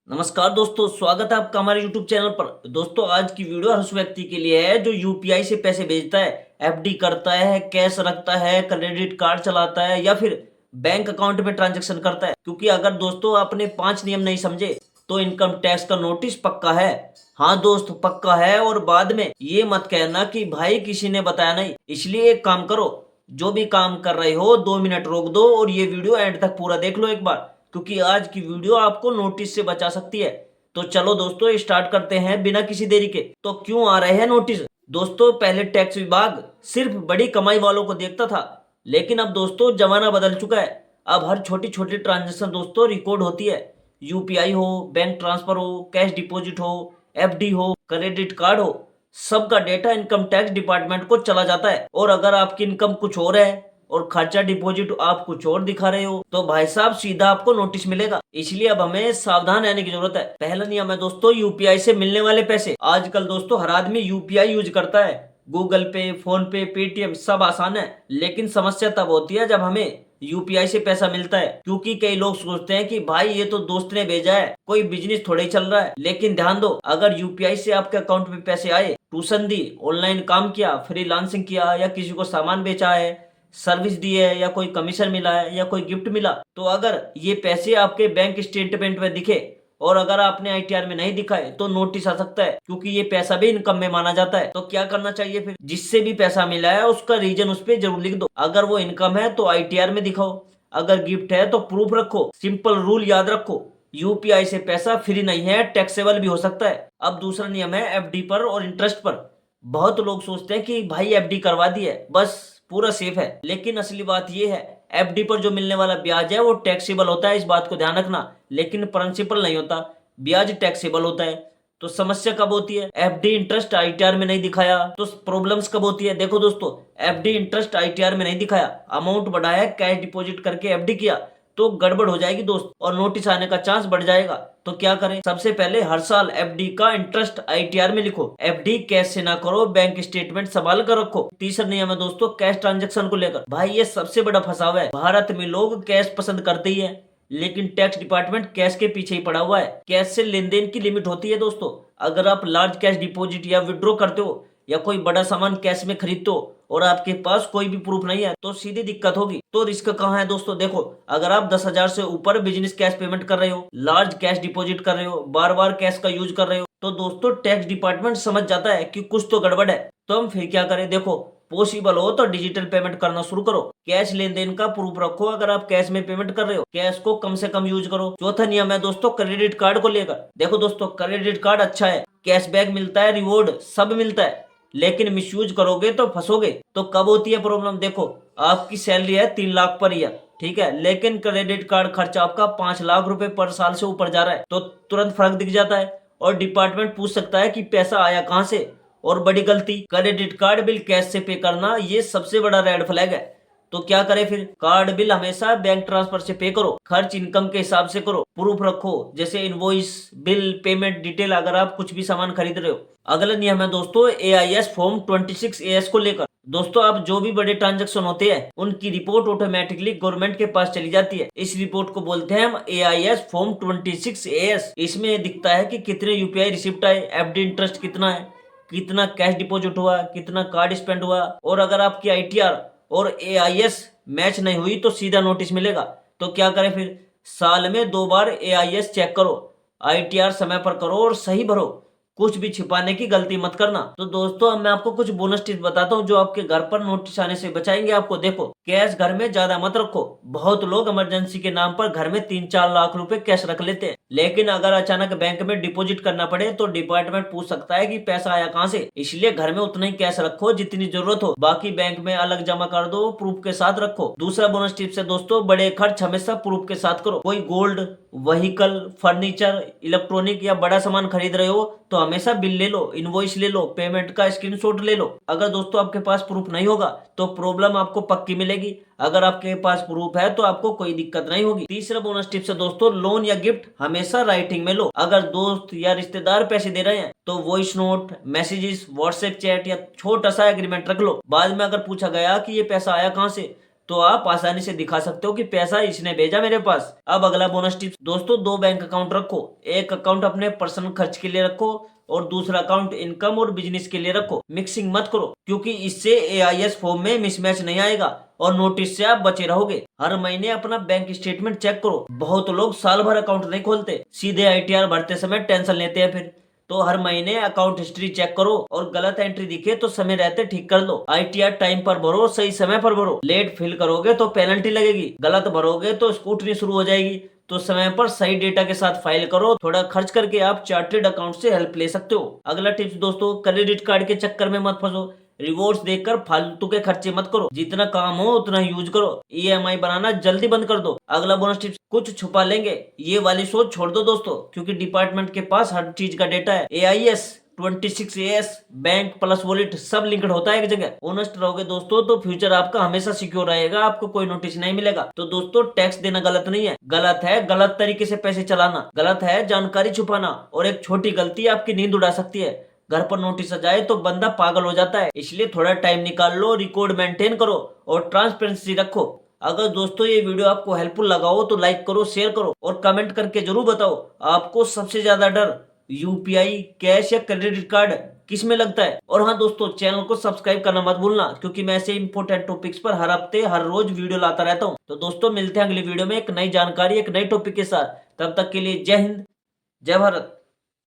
नमस्कार दोस्तों, स्वागत है आपका हमारे YouTube चैनल पर। दोस्तों, आज की वीडियो हर उस व्यक्ति के लिए है जो यूपीआई से पैसे भेजता है, एफडी करता है, कैश रखता है, क्रेडिट कार्ड चलाता है या फिर बैंक अकाउंट में ट्रांजैक्शन करता है। क्योंकि अगर दोस्तों आपने 5 नियम नहीं समझे तो इनकम टैक्स का नोटिस पक्का है। हाँ दोस्त, पक्का है। और बाद में ये मत कहना कि भाई किसी ने बताया नहीं। इसलिए एक काम करो, जो भी काम कर रहे हो 2 मिनट रोक दो और ये वीडियो एंड तक पूरा देख लो एक बार, क्योंकि आज की वीडियो आपको नोटिस से बचा सकती है। तो चलो दोस्तों, स्टार्ट करते हैं बिना किसी देरी के। तो क्यों आ रहे हैं नोटिस? दोस्तों, पहले टैक्स विभाग सिर्फ बड़ी कमाई वालों को देखता था, लेकिन अब दोस्तों जमाना बदल चुका है। अब हर छोटी छोटी ट्रांजेक्शन दोस्तों रिकॉर्ड होती है। यूपीआई हो, बैंक ट्रांसफर हो, कैश डिपॉजिट हो, एफडी हो, क्रेडिट कार्ड हो, सबका डेटा इनकम टैक्स डिपार्टमेंट को चला जाता है। और अगर आपकी इनकम कुछ और है और खर्चा डिपॉजिट आप कुछ और दिखा रहे हो तो भाई साहब सीधा आपको नोटिस मिलेगा। इसलिए अब हमें सावधान रहने की जरूरत है। पहला नियम है दोस्तों, यूपीआई से मिलने वाले पैसे। आजकल दोस्तों हर आदमी यूपीआई यूज करता है। गूगल पे, फोन पे, पेटीएम सब आसान है, लेकिन समस्या तब होती है जब हमें यूपीआई से पैसा मिलता है। क्योंकि कई लोग सोचते हैं कि भाई ये तो दोस्त ने भेजा है, कोई बिजनेस थोड़े ही चल रहा है। लेकिन ध्यान दो, अगर यूपीआई से आपके अकाउंट में पैसे आए, ट्यूशन दी, ऑनलाइन काम किया, फ्रीलांसिंग किया या किसी को सामान बेचा है, सर्विस दी है या कोई कमीशन मिला है या कोई गिफ्ट मिला, तो अगर ये पैसे आपके बैंक स्टेटमेंट में दिखे और अगर आपने आईटीआर में नहीं दिखाए तो नोटिस आ सकता है। क्योंकि ये पैसा भी इनकम में माना जाता है। तो क्या करना चाहिए फिर? जिससे भी पैसा मिला है उसका रीजन उस पर जरूर लिख दो। अगर वो इनकम है तो आईटीआर में दिखाओ, अगर गिफ्ट है तो प्रूफ रखो। सिंपल रूल याद रखो, यूपीआई से पैसा फ्री नहीं है, टैक्सेबल भी हो सकता है। अब दूसरा नियम है एफडी पर और इंटरेस्ट पर। बहुत लोग सोचते हैं कि भाई एफडी करवा दी है बस पूरा सेफ है, लेकिन असली बात यह है एफडी पर जो मिलने वाला ब्याज है वो टैक्सेबल होता है, इस बात को ध्यान रखना। लेकिन प्रिंसिपल नहीं होता, ब्याज टैक्सेबल होता है। तो समस्या कब होती है? एफडी इंटरेस्ट आईटीआर में नहीं दिखाया तो प्रॉब्लम्स कब होती है? देखो दोस्तों, एफडी इंटरेस्ट आईटीआर में नहीं दिखाया, अमाउंट बढ़ाया, कैश डिपॉजिट करके एफडी किया तो गड़बड़ हो जाएगी दोस्त, और नोटिस आने का चांस बढ़ जाएगा। तो क्या करें? सबसे पहले हर साल एफडी का इंटरेस्ट आईटीआर में लिखो। एफडी कैश से ना करो, बैंक स्टेटमेंट संभाल कर रखो। तीसरा नियम है दोस्तों कैश ट्रांजैक्शन को लेकर। भाई ये सबसे बड़ा फंसावा है। भारत में लोग कैश पसंद करते ही है, लेकिन टैक्स डिपार्टमेंट कैश के पीछे ही पड़ा हुआ है। कैश से लेन देन की लिमिट होती है दोस्तों। अगर आप लार्ज कैश डिपॉजिट या विड्रॉ करते हो या कोई बड़ा सामान कैश में खरीदते हो और आपके पास कोई भी प्रूफ नहीं है तो सीधी दिक्कत होगी। तो रिस्क कहाँ है दोस्तों? देखो, अगर आप 10,000 से ऊपर बिजनेस कैश पेमेंट कर रहे हो, लार्ज कैश डिपॉजिट कर रहे हो, बार बार कैश का यूज कर रहे हो, तो दोस्तों टैक्स डिपार्टमेंट समझ जाता है कि कुछ तो गड़बड़ है। तो हम फिर क्या करें? देखो, पॉसिबल हो तो डिजिटल पेमेंट करना शुरू करो। कैश लेन देन का प्रूफ रखो अगर आप कैश में पेमेंट कर रहे हो। कैश को कम से कम यूज करो। चौथा नियम है दोस्तों क्रेडिट कार्ड को लेकर। देखो दोस्तों, क्रेडिट कार्ड अच्छा है, कैशबैक मिलता है, रिवॉर्ड सब मिलता है, लेकिन मिसयूज करोगे तो फंसोगे। तो कब होती है प्रॉब्लम? देखो, आपकी सैलरी है 3 लाख पर ईयर, ठीक है, लेकिन क्रेडिट कार्ड खर्चा आपका 5 लाख रुपए पर साल से ऊपर जा रहा है, तो तुरंत फर्क दिख जाता है और डिपार्टमेंट पूछ सकता है कि पैसा आया कहां से। और बड़ी गलती, क्रेडिट कार्ड बिल कैश से पे करना, ये सबसे बड़ा रेड फ्लैग है। तो क्या करें फिर? कार्ड बिल हमेशा बैंक ट्रांसफर से पे करो। खर्च इनकम के हिसाब से करो, प्रूफ रखो, जैसे इनवॉइस, बिल, पेमेंट डिटेल अगर आप कुछ भी सामान खरीद रहे हो। अगला नियम है दोस्तों एआईएस फॉर्म 26AS को लेकर। दोस्तों, अब जो भी बड़े ट्रांजैक्शन होते हैं उनकी रिपोर्ट ऑटोमेटिकली गवर्नमेंट के पास चली जाती है। इस रिपोर्ट को बोलते हैं हम एआईएस फॉर्म 26AS। इसमें दिखता है कि कितने यूपीआई रिसिप्ट आए, एफडी इंटरेस्ट कितना है, कितना कैश डिपॉजिट हुआ, कितना कार्ड स्पेंड हुआ, और अगर आपकी आईटीआर और एआईएस मैच नहीं हुई तो सीधा नोटिस मिलेगा। तो क्या करें फिर? साल में 2 बार एआईएस चेक करो, आईटीआर समय पर करो और सही भरो, कुछ भी छिपाने की गलती मत करना। तो दोस्तों, अब मैं आपको कुछ बोनस टिप्स बताता हूँ जो आपके घर पर नोटिस आने से बचाएंगे आपको। देखो, कैश घर में ज्यादा मत रखो। बहुत लोग इमरजेंसी के नाम पर घर में 3-4 लाख रुपए कैश रख लेते हैं, लेकिन अगर अचानक बैंक में डिपॉजिट करना पड़े तो डिपार्टमेंट पूछ सकता है कि पैसा आया कहाँ से। इसलिए घर में उतना ही कैश रखो जितनी जरूरत हो, बाकी बैंक में अलग जमा कर दो, प्रूफ के साथ रखो। दूसरा बोनस टिप्स है दोस्तों, बड़े खर्च हमेशा प्रूफ के साथ करो। कोई गोल्ड, व्हीकल, फर्नीचर, इलेक्ट्रॉनिक या बड़ा सामान खरीद रहे हो तो हमेशा बिल ले लो, इनवॉइस ले लो, पेमेंट का स्क्रीनशॉट ले लो। अगर दोस्तों आपके पास प्रूफ नहीं होगा तो प्रॉब्लम आपको पक्की मिलेगी, अगर आपके पास प्रूफ है तो आपको कोई दिक्कत नहीं होगी। तीसरा बोनस टिप्स है दोस्तों, लोन या गिफ्ट हमेशा राइटिंग में लो। अगर दोस्त या रिश्तेदार पैसे दे रहे हैं तो voice note, messages, WhatsApp chat या छोटा सा एग्रीमेंट रख लो। बाद में अगर पूछा गया कि ये पैसा आया कहां से तो आप आसानी से दिखा सकते हो कि पैसा इसने भेजा मेरे पास। अब अगला बोनस टिप्स दोस्तों, 2 बैंक अकाउंट रखो। एक अकाउंट अपने पर्सनल खर्च के लिए रखो और दूसरा अकाउंट इनकम और बिजनेस के लिए रखो। मिक्सिंग मत करो क्योंकि इससे एआईएस फॉर्म में मिसमैच नहीं आएगा और नोटिस से आप बचे रहोगे। हर महीने अपना बैंक स्टेटमेंट चेक करो। बहुत लोग साल भर अकाउंट नहीं खोलते, सीधे आईटीआर भरते समय टेंशन लेते हैं फिर। तो हर महीने अकाउंट हिस्ट्री चेक करो और गलत एंट्री दिखे तो समय रहते ठीक कर लो। आईटीआर टाइम पर भरो, सही समय पर भरो। लेट फिल करोगे तो पेनल्टी लगेगी, गलत भरोगे तो स्कूटनी शुरू हो जाएगी। तो समय पर सही डेटा के साथ फाइल करो। थोड़ा खर्च करके आप चार्टेड अकाउंट से हेल्प ले सकते हो। अगला टिप्स दोस्तों, क्रेडिट कार्ड के चक्कर में मत फंसो। रिवॉर्ड्स देखकर फालतू के खर्चे मत करो, जितना काम हो उतना यूज करो। ईएमआई बनाना जल्दी बंद कर दो। अगला बोनस टिप्स, कुछ छुपा लेंगे ये वाली सोच छोड़ दो दोस्तों, क्योंकि डिपार्टमेंट के पास हर चीज का डेटा है। AIS 26AS bank plus wallet सब लिंक्ड होता है एक जगह। ऑनेस्ट रहोगे दोस्तों तो फ्यूचर आपका हमेशा सिक्योर रहेगा, आपको कोई नोटिस नहीं मिलेगा। तो दोस्तों, टैक्स देना गलत नहीं है, गलत है गलत तरीके से पैसे चलाना, गलत है जानकारी छुपाना, और एक छोटी गलती आपकी नींद उड़ा सकती है। घर पर नोटिस आ जाए तो बंदा पागल हो जाता है, इसलिए थोड़ा टाइम निकाल लो, रिकॉर्ड मेंटेन करो और ट्रांसपेरेंसी रखो। अगर दोस्तों ये वीडियो आपको हेल्पफुल लगा हो तो लाइक करो, शेयर करो और कमेंट करके जरूर बताओ आपको सबसे ज्यादा डर यूपीआई, कैश या क्रेडिट कार्ड किस में लगता है। और हाँ दोस्तों, चैनल को सब्सक्राइब करना मत भूलना, क्योंकि मैं ऐसे इंपॉर्टेंट टॉपिक्स पर हर हफ्ते हर रोज वीडियो लाता रहता हूँ। तो दोस्तों, मिलते हैं अगली वीडियो में एक नई जानकारी, एक नई टॉपिक के साथ। तब तक के लिए जय हिंद, जय भारत।